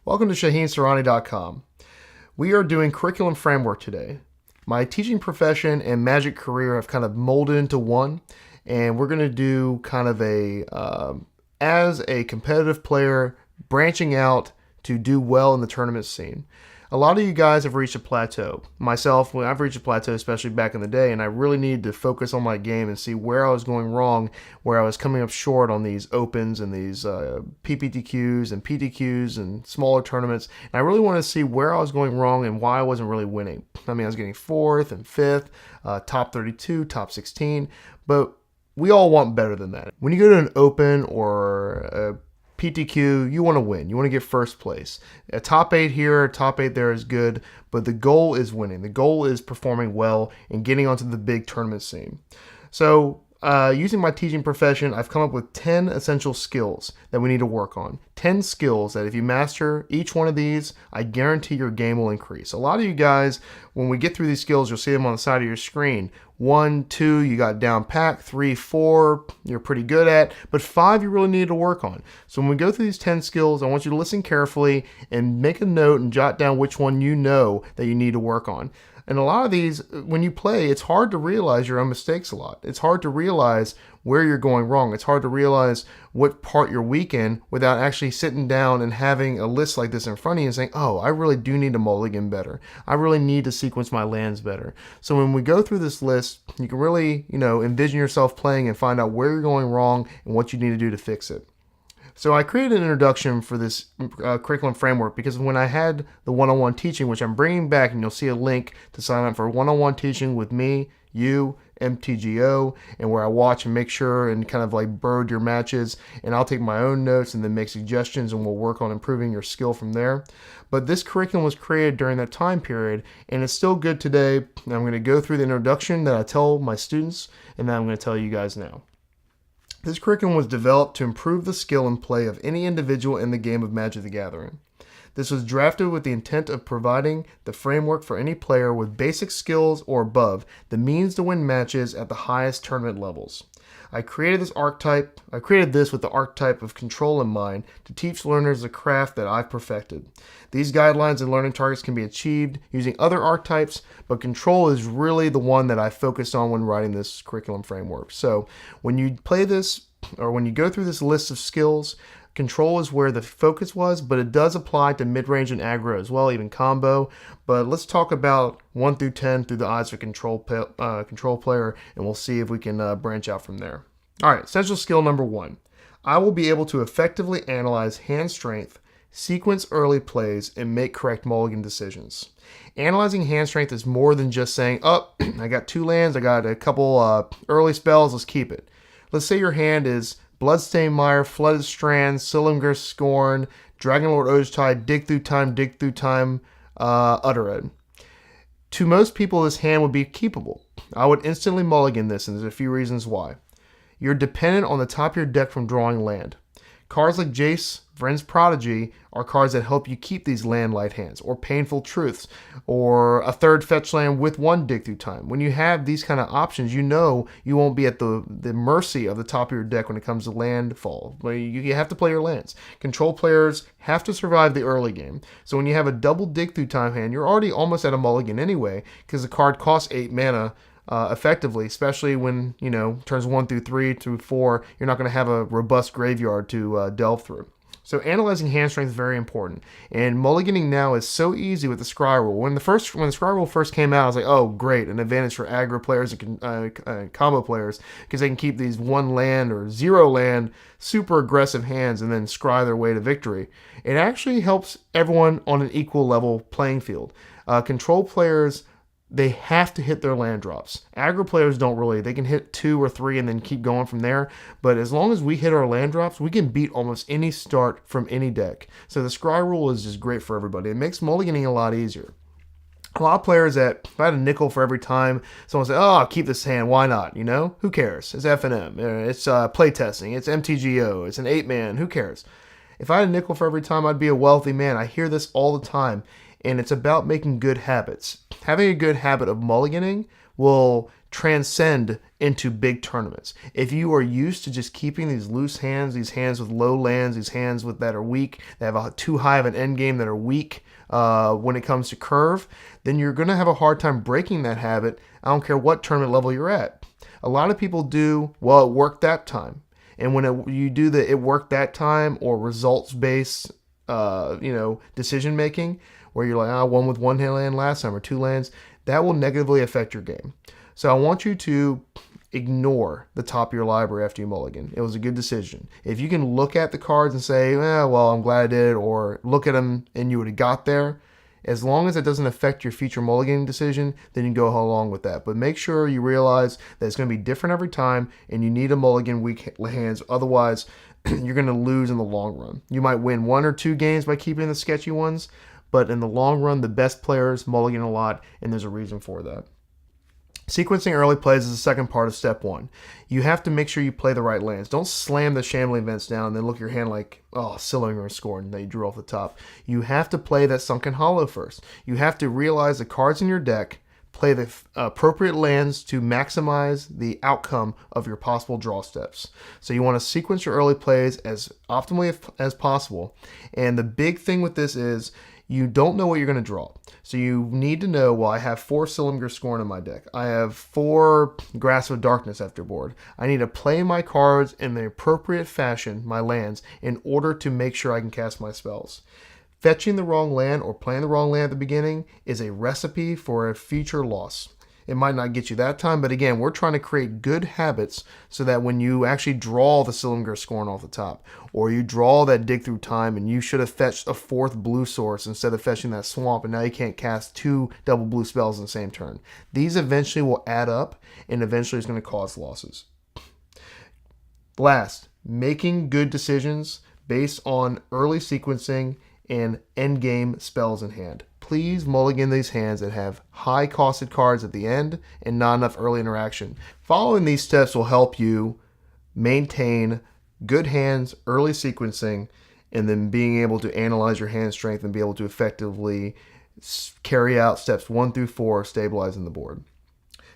Welcome to ShaheenSarani.com. We are doing curriculum framework today. My teaching profession and Magic career have kind of molded into one, and we're going to do kind of as a competitive player, branching out to do well in the tournament scene. A lot of you guys have reached a plateau. Myself, when I've reached a plateau, especially back in the day, and I really needed to focus on my game and see where I was going wrong, where I was coming up short on these opens and these PPTQs and PTQs and smaller tournaments. And I really wanted to see where I was going wrong and why I wasn't really winning. I mean, I was getting 4th and 5th, top 32, top 16, but we all want better than that. When you go to an open or a PTQ, you want to win. You want to get first place. A top 8 here, a top 8 there is good, but the goal is winning. The goal is performing well and getting onto the big tournament scene. So using my teaching profession, I've come up with 10 essential skills that we need to work on. 10 skills that if you master each one of these, I guarantee your game will increase. A lot of you guys, when we get through these skills, you'll see them on the side of your screen. 1, 2, you got down pat. 3, 4, you're pretty good at. But 5, you really need to work on. So when we go through these 10 skills, I want you to listen carefully and make a note and jot down which one you know that you need to work on. And a lot of these, when you play, it's hard to realize your own mistakes a lot. It's hard to realize where you're going wrong. It's hard to realize what part you're weak in without actually sitting down and having a list like this in front of you and saying, oh, I really do need to mulligan better. I really need to sequence my lands better. So when we go through this list, you can really, envision yourself playing and find out where you're going wrong and what you need to do to fix it. So I created an introduction for this curriculum framework because when I had the one-on-one teaching, which I'm bringing back, and you'll see a link to sign up for one-on-one teaching with me, you, MTGO, and where I watch and make sure and kind of like bird your matches, and I'll take my own notes and then make suggestions, and we'll work on improving your skill from there. But this curriculum was created during that time period, and it's still good today. And I'm going to go through the introduction that I tell my students, and then I'm going to tell you guys now. This curriculum was developed to improve the skill and play of any individual in the game of Magic the Gathering. This was drafted with the intent of providing the framework for any player with basic skills or above, the means to win matches at the highest tournament levels. I created this with the archetype of control in mind to teach learners the craft that I've perfected. These guidelines and learning targets can be achieved using other archetypes, but control is really the one that I focused on when writing this curriculum framework. So when you play this, or when you go through this list of skills, control is where the focus was, but it does apply to mid-range and aggro as well, even combo. But let's talk about 1 through 10 through the eyes of a control player, and we'll see if we can branch out from there. All right, essential skill number 1. I will be able to effectively analyze hand strength, sequence early plays, and make correct mulligan decisions. Analyzing hand strength is more than just saying, oh, I got 2 lands, I got a couple early spells, let's keep it. Let's say your hand is Bloodstained Mire, Flooded Strand, Silumgar's Scorn, Dragonlord Ojutai, Dig Through Time, Uttered. To most people, this hand would be keepable. I would instantly mulligan this, and there's a few reasons why. You're dependent on the top of your deck from drawing land. Cards like Jace, Vren's Prodigy are cards that help you keep these land light hands, or Painful Truths, or a 3rd fetch land with 1 Dig Through Time. When you have these kind of options, you know you won't be at the mercy of the top of your deck when it comes to landfall. You have to play your lands. Control players have to survive the early game. So when you have a double Dig Through Time hand, you're already almost at a mulligan anyway, because the card costs 8 mana, effectively, especially when, turns 1 through 3 through 4, you're not going to have a robust graveyard to delve through. So analyzing hand strength is very important. And mulliganing now is so easy with the Scry rule. When the Scry rule first came out, I was like, oh, great, an advantage for aggro players and combo players, because they can keep these 1 land or 0 land super aggressive hands and then scry their way to victory. It actually helps everyone on an equal level playing field. Control players, they have to hit their land drops. Aggro players don't really. They can hit 2 or 3 and then keep going from there. But as long as we hit our land drops, we can beat almost any start from any deck. So the Scry rule is just great for everybody. It makes mulliganing a lot easier. A lot of players that, if I had a nickel for every time someone said, oh, I'll keep this hand, why not? Who cares? It's F&M. It's playtesting. It's MTGO. It's an 8-man. Who cares? If I had a nickel for every time, I'd be a wealthy man. I hear this all the time. And it's about making good habits. Having a good habit of mulliganing will transcend into big tournaments. If you are used to just keeping these loose hands, these hands with low lands, these hands that are weak, that have too high of an end game, that are weak when it comes to curve, then you're going to have a hard time breaking that habit. I don't care what tournament level you're at. A lot of people do, well, it worked that time. And when you do the it worked that time or results-based decision making, where you're like, I won with one land last time or two lands, that will negatively affect your game. So I want you to ignore the top of your library after you mulligan. It was a good decision. If you can look at the cards and say, well, I'm glad I did, or look at them and you would have got there, as long as it doesn't affect your future mulligan decision, then you can go along with that. But make sure you realize that it's going to be different every time, and you need a mulligan weak hands. Otherwise, you're going to lose in the long run. You might win 1 or 2 games by keeping the sketchy ones, but in the long run, the best players mulligan a lot, and there's a reason for that. Sequencing early plays is the second part of step 1. You have to make sure you play the right lands. Don't slam the shambling events down and then look at your hand like, oh, Sillinger scored, and they drew off the top. You have to play that Sunken Hollow first. You have to realize the cards in your deck, play the appropriate lands to maximize the outcome of your possible draw steps. So you want to sequence your early plays as optimally as possible. And the big thing with this is you don't know what you're going to draw. So you need to know, well, I have 4 Sillinger Scorn in my deck. I have 4 Grasp of Darkness after board. I need to play my cards in the appropriate fashion, my lands, in order to make sure I can cast my spells. Fetching the wrong land or playing the wrong land at the beginning is a recipe for a future loss. It might not get you that time, but again, we're trying to create good habits so that when you actually draw the Sillinger Scorn off the top, or you draw that Dig Through Time and you should have fetched a 4th blue source instead of fetching that Swamp, and now you can't cast 2 double blue spells in the same turn. These eventually will add up, and eventually it's going to cause losses. Last, making good decisions based on early sequencing and endgame spells in hand. Please mulligan these hands that have high costed cards at the end and not enough early interaction. Following these steps will help you maintain good hands, early sequencing, and then being able to analyze your hand strength and be able to effectively carry out steps 1 through 4, stabilizing the board.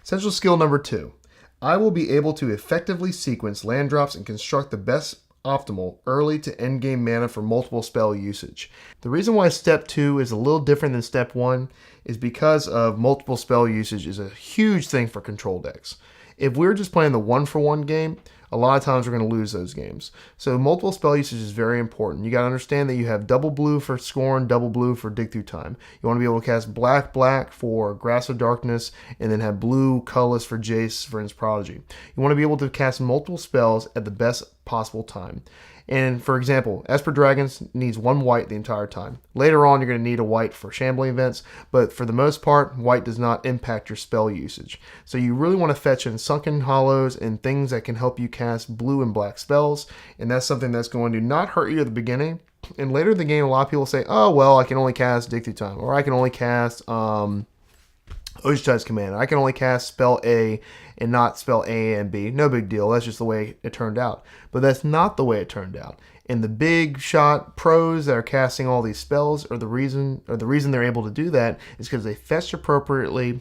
Essential skill number 2. I will be able to effectively sequence land drops and construct the best optimal early to end game mana for multiple spell usage. The reason why step 2 is a little different than step 1 is because of multiple spell usage is a huge thing for control decks. If we're just playing the 1-for-1 game, a lot of times we're going to lose those games. So multiple spell usage is very important. You got to understand that you have double blue for Scorn, double blue for Dig Through Time. You want to be able to cast black for Grasp of Darkness, and then have blue colorless for Jace, for his Prodigy. You want to be able to cast multiple spells at the best possible time. And for example, Esper Dragons needs 1 white the entire time. Later on, you're going to need a white for shambling events, but for the most part, white does not impact your spell usage. So you really want to fetch in Sunken Hollows and things that can help you cast blue and black spells, and that's something that's going to not hurt you at the beginning. And later in the game, a lot of people say, oh, well, I can only cast Dig Through Time, or I can only cast Ojutai's Command. I can only cast spell A and not spell A and B. No big deal. That's just the way it turned out. But that's not the way it turned out. And the big shot pros that are casting all these spells, the reason they're able to do that is because they fetched appropriately,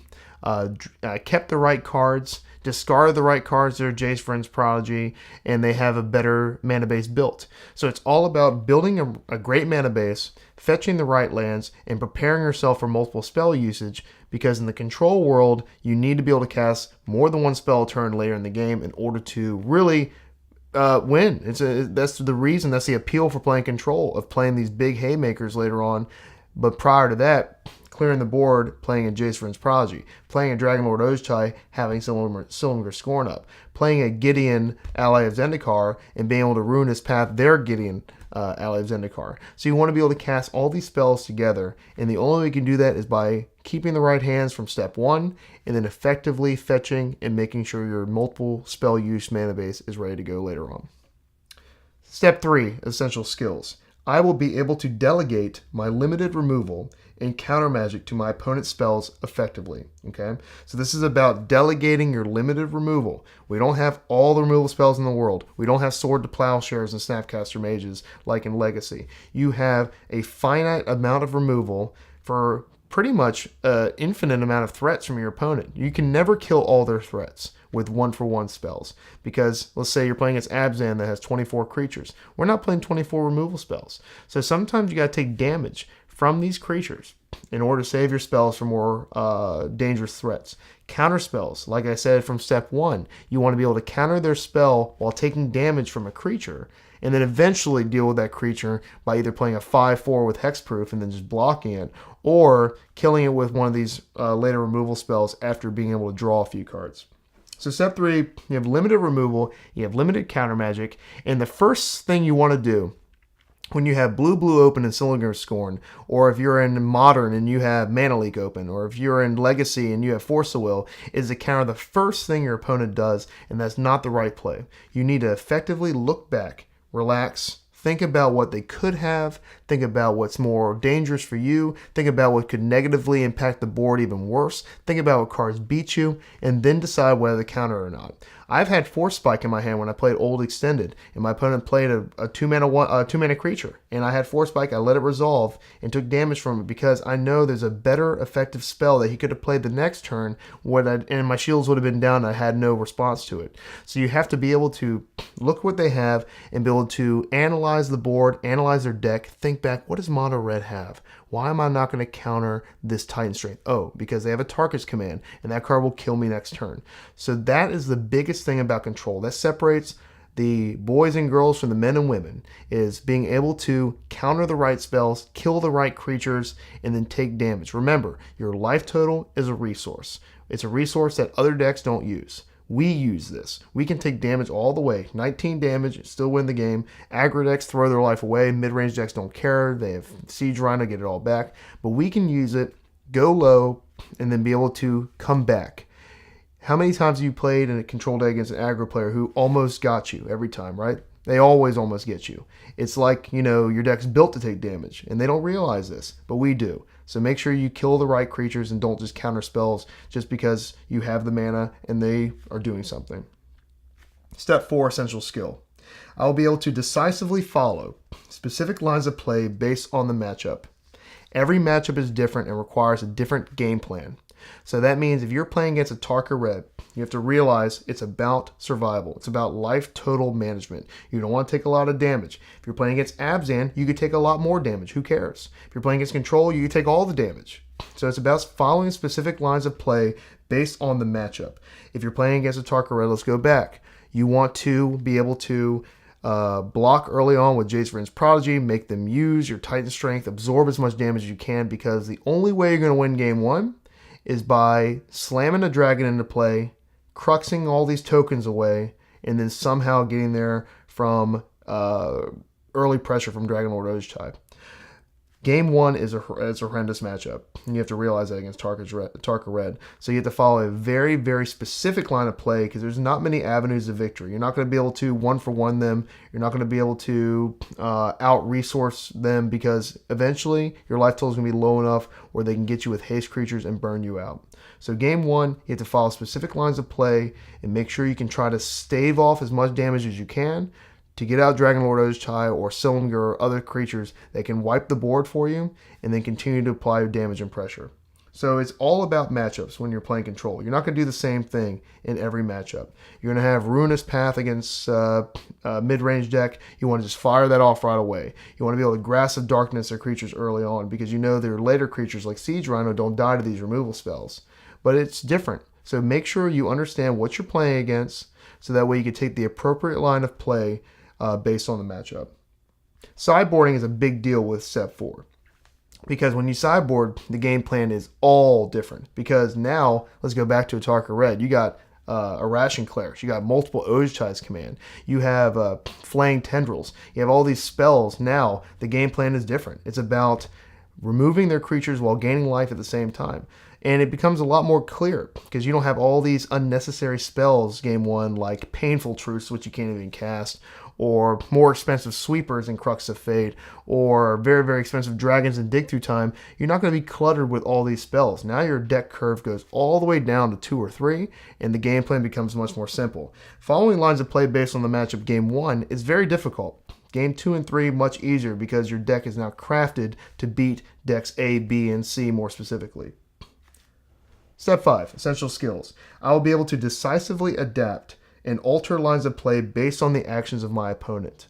kept the right cards, discarded the right cards that are Jace, Friend's Prodigy, and they have a better mana base built. So it's all about building a great mana base, fetching the right lands, and preparing yourself for multiple spell usage, because in the control world, you need to be able to cast more than 1 spell a turn later in the game in order to really win. That's the reason, that's the appeal for playing control, of playing these big haymakers later on. But prior to that, clearing the board, playing a Jace, Friend's Prodigy, playing a Dragon Lord Ojtai, having Sillinger Scorn up, playing a Gideon, Ally of Zendikar, and being able to ruin his path, their Gideon, Ally of Zendikar. So you want to be able to cast all these spells together, and the only way you can do that is by keeping the right hands from step 1, and then effectively fetching and making sure your multiple spell use mana base is ready to go later on. Step 3, essential skills. I will be able to delegate my limited removal and counter magic to my opponent's spells effectively. Okay, so this is about delegating your limited removal. We don't have all the removal spells in the world. We don't have Sword to Plowshares and Snapcaster Mages like in Legacy. You have a finite amount of removal for pretty much an infinite amount of threats from your opponent. You can never kill all their threats with 1-for-1 spells, because let's say you're playing against Abzan that has 24 creatures. We're not playing 24 removal spells. So sometimes you got to take damage from these creatures in order to save your spells from more dangerous threats. Counter spells, like I said from step 1, you want to be able to counter their spell while taking damage from a creature, and then eventually deal with that creature by either playing a 5/4 with hexproof and then just blocking it, or killing it with one of these later removal spells after being able to draw a few cards. So step 3, you have limited removal, you have limited counter magic, and the first thing you want to do when you have blue open in Sillinger Scorn, or if you're in Modern and you have Mana Leak open, or if you're in Legacy and you have Force of Will, is to counter the first thing your opponent does, and that's not the right play. You need to effectively look back, relax, think about what they could have, think about what's more dangerous for you, think about what could negatively impact the board even worse, think about what cards beat you, and then decide whether to counter or not. I've had Force Spike in my hand when I played Old Extended, and my opponent played a two mana creature, and I had Force Spike. I let it resolve and took damage from it because I know there's a better effective spell that he could have played the next turn, and my shields would have been down. And I had no response to it. So you have to be able to look what they have and be able to analyze the board, analyze their deck, think back, what does Mono Red have? Why am I not going to counter this Titan Strength? Oh, because they have a Tarkus command, and that card will kill me next turn. So that is the biggest thing about control. That separates the boys and girls from the men and women, is being able to counter the right spells, kill the right creatures, and then take damage. Remember, your life total is a resource. It's a resource that other decks don't use. We use this. We can take damage all the way. 19 damage, and still win the game. Aggro decks throw their life away. Mid-range decks don't care. They have Siege Rhino, get it all back. But we can use it, go low, and then be able to come back. How many times have you played in a control deck against an aggro player who almost got you every time, right? They always almost get you. It's like, your deck's built to take damage, and they don't realize this, but we do. So make sure you kill the right creatures and don't just counter spells just because you have the mana and they are doing something. Step 4, essential skill. I will be able to decisively follow specific lines of play based on the matchup. Every matchup is different and requires a different game plan. So that means if you're playing against a Tarka Red, you have to realize it's about survival. It's about life total management. You don't want to take a lot of damage. If you're playing against Abzan, you could take a lot more damage. Who cares? If you're playing against Control, you could take all the damage. So it's about following specific lines of play based on the matchup. If you're playing against a Tarka Red, let's go back. You want to be able to block early on with Jace Vryn's Prodigy, make them use your Titan Strength, absorb as much damage as you can, because the only way you're going to win game 1 is by slamming a dragon into play, cruxing all these tokens away, and then somehow getting there from early pressure from Dragonlord Ojtai. Game 1 is a horrendous matchup, and you have to realize that against Tarka Red. So you have to follow a very, very specific line of play, because there's not many avenues of victory. You're not going to be able to 1-for-1 them. You're not going to be able to out-resource them, because eventually your life total is going to be low enough where they can get you with haste creatures and burn you out. So game 1, you have to follow specific lines of play and make sure you can try to stave off as much damage as you can to get out Dragonlord Ojtai or Sillinger or other creatures that can wipe the board for you, and then continue to apply damage and pressure. So it's all about matchups when you're playing Control. You're not going to do the same thing in every matchup. You're going to have Ruinous Path against a mid-range deck. You want to just fire that off right away. You want to be able to Grasp of Darkness their creatures early on, because you know their later creatures like Siege Rhino don't die to these removal spells. But it's different. So make sure you understand what you're playing against, so that way you can take the appropriate line of play based on the matchup. Sideboarding is a big deal with step 4, because when you sideboard, the game plan is all different. Because now, let's go back to a Tarka Red. You got a Ration Clerics. You got multiple Ojtai's command. You have Flaying Tendrils. You have all these spells. Now, the game plan is different. It's about removing their creatures while gaining life at the same time. And it becomes a lot more clear, because you don't have all these unnecessary spells game 1, like Painful Truce, which you can't even cast, or more expensive sweepers in Crux of Fate, or very, very expensive dragons in Dig Through Time. You're not going to be cluttered with all these spells. Now your deck curve goes all the way down to 2 or 3, and the game plan becomes much more simple. Following lines of play based on the matchup game 1 is very difficult, Game 2 and 3 much easier because your deck is now crafted to beat decks A, B, and C more specifically. Step 5, essential skills. I will be able to decisively adapt and alter lines of play based on the actions of my opponent.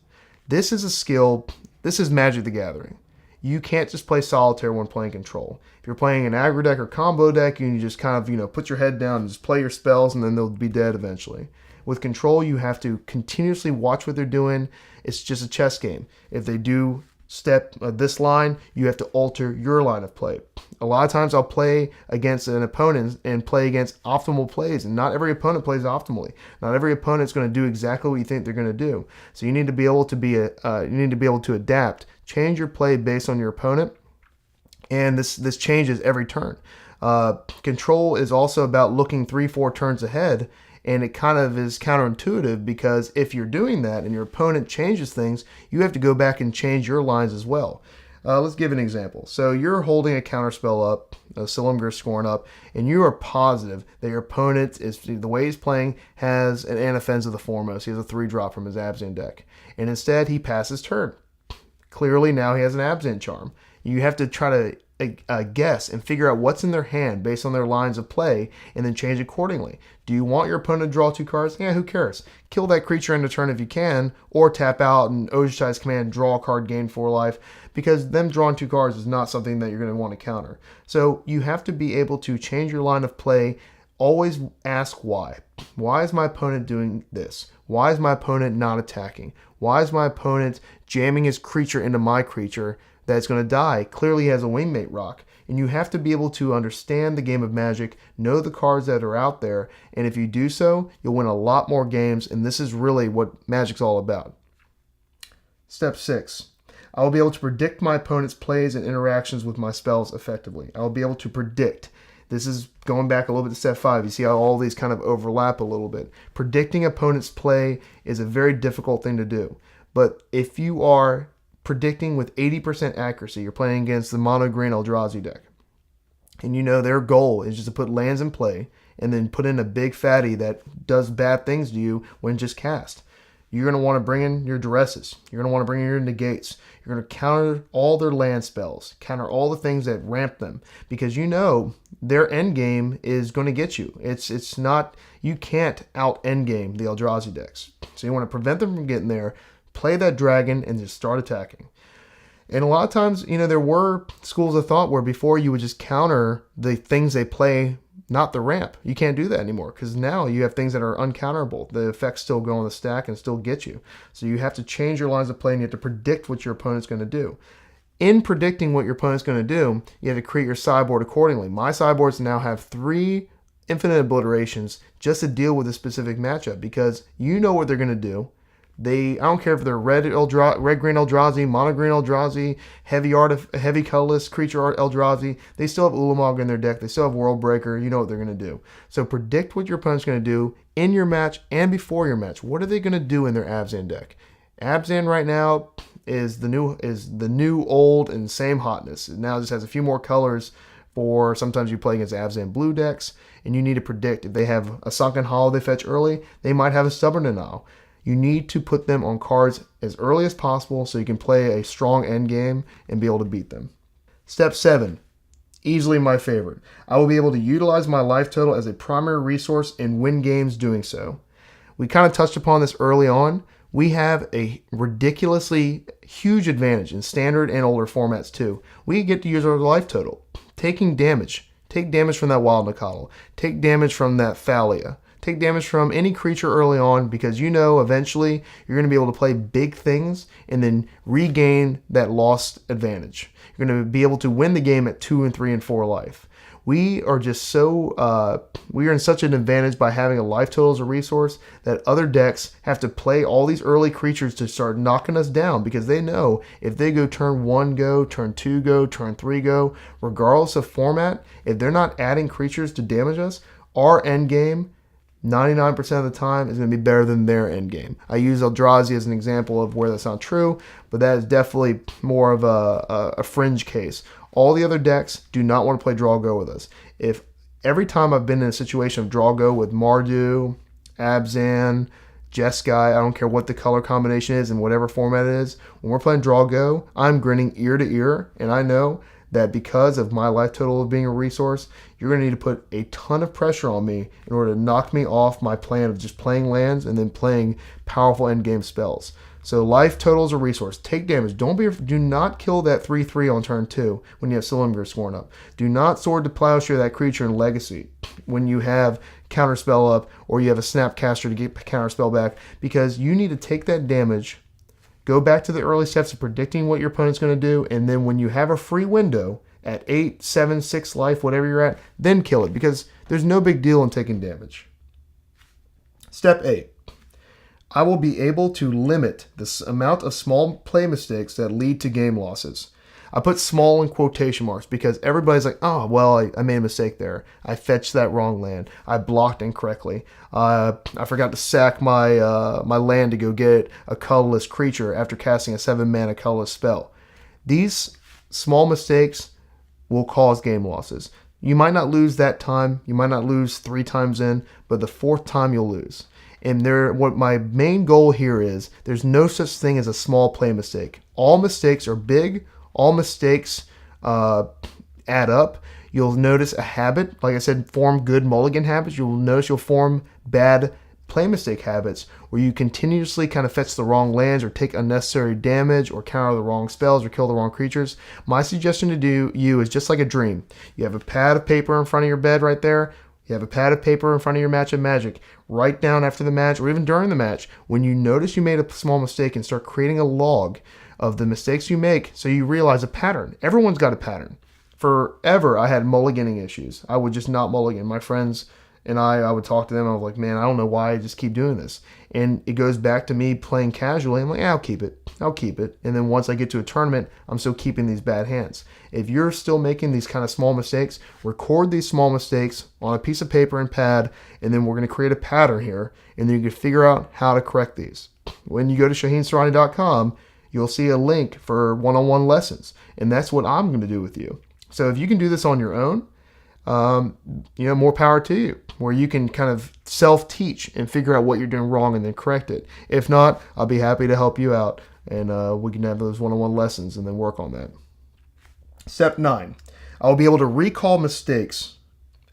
This is a skill, this is Magic the Gathering. You can't just play solitaire when playing control. If you're playing an aggro deck or combo deck, you just kind of, put your head down and just play your spells and then they'll be dead eventually. With control, you have to continuously watch what they're doing. It's just a chess game. If they do step this line, you have to alter your line of play. A lot of times I'll play against an opponent and play against optimal plays, and not every opponent plays optimally. Not every opponent's going to do exactly what you think they're going to do. So you need to be able to adapt, change your play based on your opponent, and this changes every turn. Control is also about looking 3-4 turns ahead. And it kind of is counterintuitive because if you're doing that and your opponent changes things, you have to go back and change your lines as well. Let's give an example. So you're holding a counterspell up, a Silumgar scoring up, and you are positive that your opponent, the way he's playing, has an Anafenza the Foremost. He has a 3-drop from his Abzan deck. And instead, he passes turn. Clearly, now he has an Abzan charm. You have to try to guess and figure out what's in their hand based on their lines of play and then change accordingly. Do you want your opponent to draw 2 cards? Yeah, who cares? Kill that creature in the turn if you can, or tap out and Ojutai's Command, draw a card, gain 4 life, because them drawing 2 cards is not something that you're going to want to counter. So you have to be able to change your line of play. Always ask why. Why is my opponent doing this? Why is my opponent not attacking? Why is my opponent jamming his creature into my creature that's going to die? Clearly he has a Wingmate Rock. And you have to be able to understand the game of Magic, know the cards that are out there, and if you do so, you'll win a lot more games, and this is really what Magic's all about. Step 6. I will be able to predict my opponent's plays and interactions with my spells effectively. I will be able to predict. This is going back a little bit to step 5. You see how all these kind of overlap a little bit. Predicting opponent's play is a very difficult thing to do. But if you are predicting with 80% accuracy, you're playing against the mono green Eldrazi deck, and their goal is just to put lands in play and then put in a big fatty that does bad things to you when just cast. You're going to want to bring in your duresses. You're going to want to bring in your negates. You're going to counter all their land spells, counter all the things that ramp them, because their end game is going to get you. It's not, you can't out end game the Eldrazi decks. So you want to prevent them from getting there, play that dragon, and just start attacking. And a lot of times, there were schools of thought where before you would just counter the things they play, not the ramp. You can't do that anymore because now you have things that are uncounterable. The effects still go on the stack and still get you. So you have to change your lines of play and you have to predict what your opponent's going to do. In predicting what your opponent's going to do, you have to create your sideboard accordingly. My sideboards now have 3 infinite obliterations just to deal with a specific matchup because you know what they're going to do. I don't care if they're red green Eldrazi, mono green Eldrazi, heavy colorless creature art Eldrazi. They still have Ulamog in their deck. They still have Worldbreaker. You know what they're going to do. So predict what your opponent's going to do in your match and before your match. What are they going to do in their Abzan deck? Abzan right now is the new old and same hotness. It now just has a few more colors. For sometimes you play against Abzan blue decks, and you need to predict if they have a Sunken Hollow they fetch early. They might have a Stubborn Denial. You need to put them on cards as early as possible so you can play a strong end game and be able to beat them. Step 7, easily my favorite. I will be able to utilize my life total as a primary resource and win games doing so. We kind of touched upon this early on. We have a ridiculously huge advantage in standard and older formats too. We get to use our life total. Taking damage. Take damage from that Wild Nacatl. Take damage from that Thalia. Take damage from any creature early on because eventually you're going to be able to play big things and then regain that lost advantage. You're going to be able to win the game at 2 and 3 and 4 life. We are just we are in such an advantage by having a life total as a resource that other decks have to play all these early creatures to start knocking us down because they know if they go turn 1 go, turn 2 go, turn 3 go, regardless of format, if they're not adding creatures to damage us, our end game 99% of the time is going to be better than their end game. I use Eldrazi as an example of where that's not true, but that is definitely more of a fringe case. All the other decks do not want to play draw go with us. If every time I've been in a situation of draw go with Mardu, Abzan, Jeskai. I don't care what the color combination is and whatever format it is. When we're playing Draw Go, I'm grinning ear to ear, and I know that because of my life total of being a resource, you're going to need to put a ton of pressure on me in order to knock me off my plan of just playing lands and then playing powerful endgame spells. So life total is a resource. Take damage. Do not kill that 3/3 on turn 2 when you have Silumgar sworn up. Do not Sword to Plowshare that creature in Legacy when you have Counterspell up or you have a Snapcaster to get Counterspell back, because you need to take that damage, go back to the early steps of predicting what your opponent's going to do, and then when you have a free window at 8, 7, 6 life, whatever you're at, then kill it, because there's no big deal in taking damage. Step 8. I will be able to limit the amount of small play mistakes that lead to game losses. I put small in quotation marks because everybody's like, oh, well, I made a mistake there. I fetched that wrong land. I blocked incorrectly. I forgot to sack my land to go get a colorless creature after casting a 7-mana colorless spell. These small mistakes will cause game losses. You might not lose that time. You might not lose 3 times in, but the 4th time you'll lose. And what my main goal here is, there's no such thing as a small play mistake. All mistakes are big. All mistakes add up. You'll notice a habit. Like I said, form good mulligan habits. You'll notice you'll form bad play mistake habits where you continuously kind of fetch the wrong lands or take unnecessary damage or counter the wrong spells or kill the wrong creatures. My suggestion to you is just like a dream. You have a pad of paper in front of your bed right there. You have a pad of paper in front of your match of Magic. Write down after the match or even during the match when you notice you made a small mistake, and start creating a log of the mistakes you make so you realize a pattern. Everyone's got a pattern. Forever, I had mulliganing issues. I would just not mulligan. My friends and I would talk to them. I was like, man, I don't know why I just keep doing this. And it goes back to me playing casually. I'm like, I'll keep it. And then once I get to a tournament, I'm still keeping these bad hands. If you're still making these kind of small mistakes, record these small mistakes on a piece of paper and pad, and then we're going to create a pattern here, and then you can figure out how to correct these. When you go to ShaheenSorani.com, you'll see a link for one-on-one lessons, and that's what I'm going to do with you. So if you can do this on your own, more power to you, where you can kind of self-teach and figure out what you're doing wrong and then correct it. If not, I'll be happy to help you out, and we can have those one-on-one lessons and then work on that. Step 9. I will be able to recall mistakes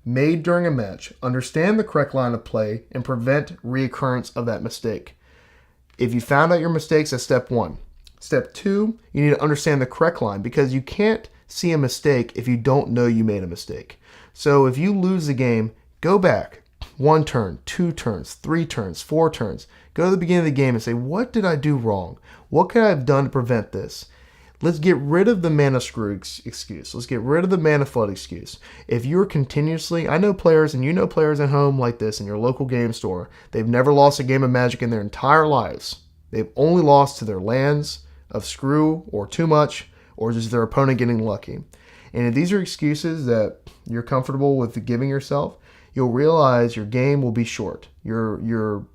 made during a match, understand the correct line of play, and prevent reoccurrence of that mistake. If you found out your mistakes, that's step 1. Step 2, you need to understand the correct line, because you can't see a mistake if you don't know you made a mistake. So if you lose the game, go back 1 turn, 2 turns, 3 turns, 4 turns. Go to the beginning of the game and say, what did I do wrong? What could I have done to prevent this? Let's get rid of the mana screw excuse. Let's get rid of the mana flood excuse. If you're continuously, I know players, and you know players at home like this in your local game store, they've never lost a game of Magic in their entire lives. They've only lost to their lands of screw or too much, or just their opponent getting lucky. And if these are excuses that you're comfortable with giving yourself, you'll realize your game will be short. Your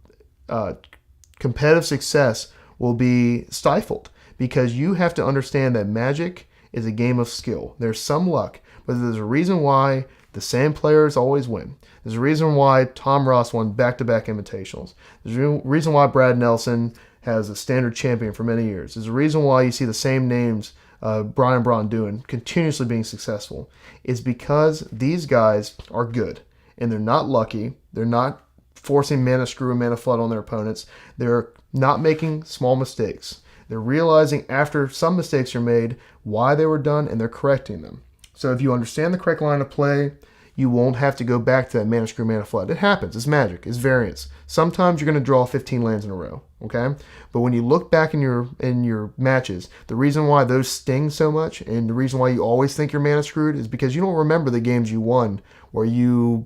competitive success will be stifled, because you have to understand that Magic is a game of skill. There's some luck, but there's a reason why the same players always win. There's a reason why Tom Ross won back-to-back invitationals. There's a reason why Brad Nelson has a standard champion for many years. There's a reason why you see the same names Brian Braun doing, continuously being successful. It's because these guys are good, and they're not lucky. They're not forcing mana screw and mana flood on their opponents. They're not making small mistakes. They're realizing after some mistakes are made why they were done, and they're correcting them. So if you understand the correct line of play, you won't have to go back to that mana screw, mana flood. It happens. It's Magic. It's variance. Sometimes you're going to draw 15 lands in a row, okay? But when you look back in your matches, the reason why those sting so much, and the reason why you always think you're mana screwed, is because you don't remember the games you won where you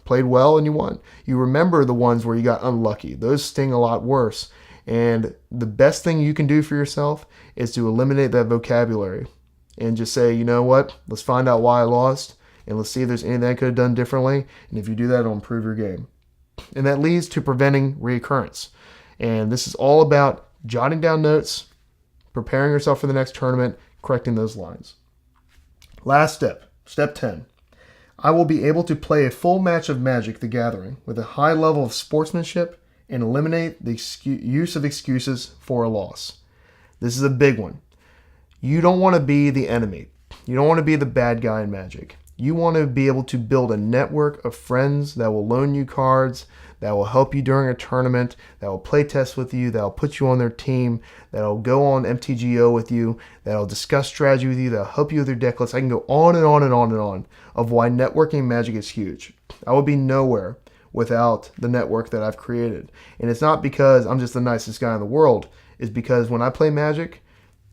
played well and you won. You remember the ones where you got unlucky. Those sting a lot worse. And the best thing you can do for yourself is to eliminate that vocabulary and just say, you know what, let's find out why I lost, and let's see if there's anything I could have done differently. And if you do that, it'll improve your game. And that leads to preventing reoccurrence. And this is all about jotting down notes, preparing yourself for the next tournament, correcting those lines. Last step, step 10. I will be able to play a full match of Magic the Gathering with a high level of sportsmanship and eliminate the use of excuses for a loss. This is a big one. You don't want to be the enemy. You don't want to be the bad guy in Magic. You want to be able to build a network of friends that will loan you cards, that will help you during a tournament, that will play test with you, that will put you on their team, that will go on MTGO with you, that will discuss strategy with you, that will help you with your deck list. I can go on and on and on and on of why networking Magic is huge. I would be nowhere without the network that I've created. And it's not because I'm just the nicest guy in the world. It's because when I play Magic,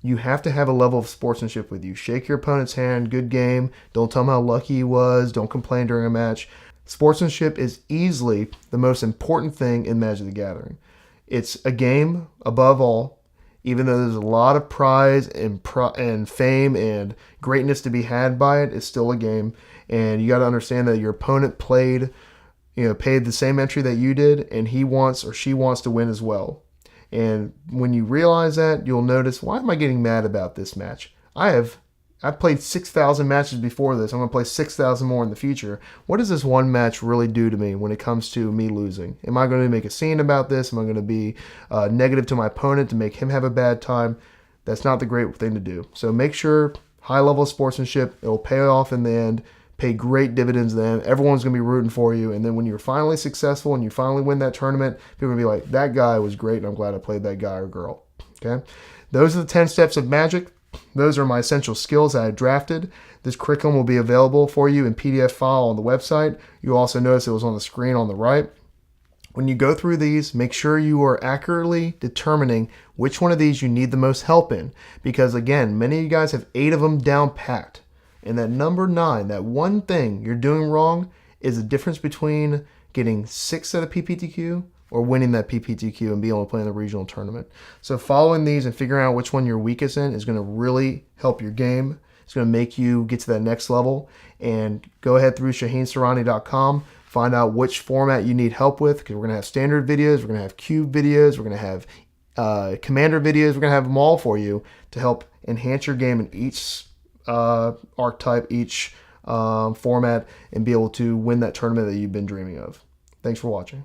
you have to have a level of sportsmanship with you. Shake your opponent's hand, good game. Don't tell him how lucky he was. Don't complain during a match. Sportsmanship is easily the most important thing in Magic the Gathering. It's a game above all, even though there's a lot of prize and fame and greatness to be had by it. It's still a game, and you got to understand that your opponent paid the same entry that you did, and he wants or she wants to win as well. And when you realize that, you'll notice, why am I getting mad about this match? I've played 6,000 matches before this. I'm going to play 6,000 more in the future. What does this one match really do to me when it comes to me losing? Am I going to make a scene about this? Am I going to be negative to my opponent to make him have a bad time? That's not the great thing to do. So make sure, high level of sportsmanship, it will pay off in the end. Pay great dividends then. Everyone's going to be rooting for you. And then when you're finally successful and you finally win that tournament, people are going to be like, that guy was great, and I'm glad I played that guy or girl. Okay? Those are the 10 steps of Magic. Those are my essential skills that I drafted. This curriculum will be available for you in PDF file on the website. You'll also notice it was on the screen on the right. When you go through these, make sure you are accurately determining which one of these you need the most help in. Because again, many of you guys have 8 of them down packed. And that number 9, that one thing you're doing wrong, is the difference between getting 6 at a PPTQ or winning that PPTQ and being able to play in the regional tournament. So following these and figuring out which one you're weakest in is going to really help your game. It's going to make you get to that next level. And go ahead through ShaheenSarani.com, find out which format you need help with, because we're going to have standard videos, we're going to have cube videos, we're going to have commander videos, we're going to have them all for you to help enhance your game in each archetype, each format, and be able to win that tournament that you've been dreaming of. Thanks for watching.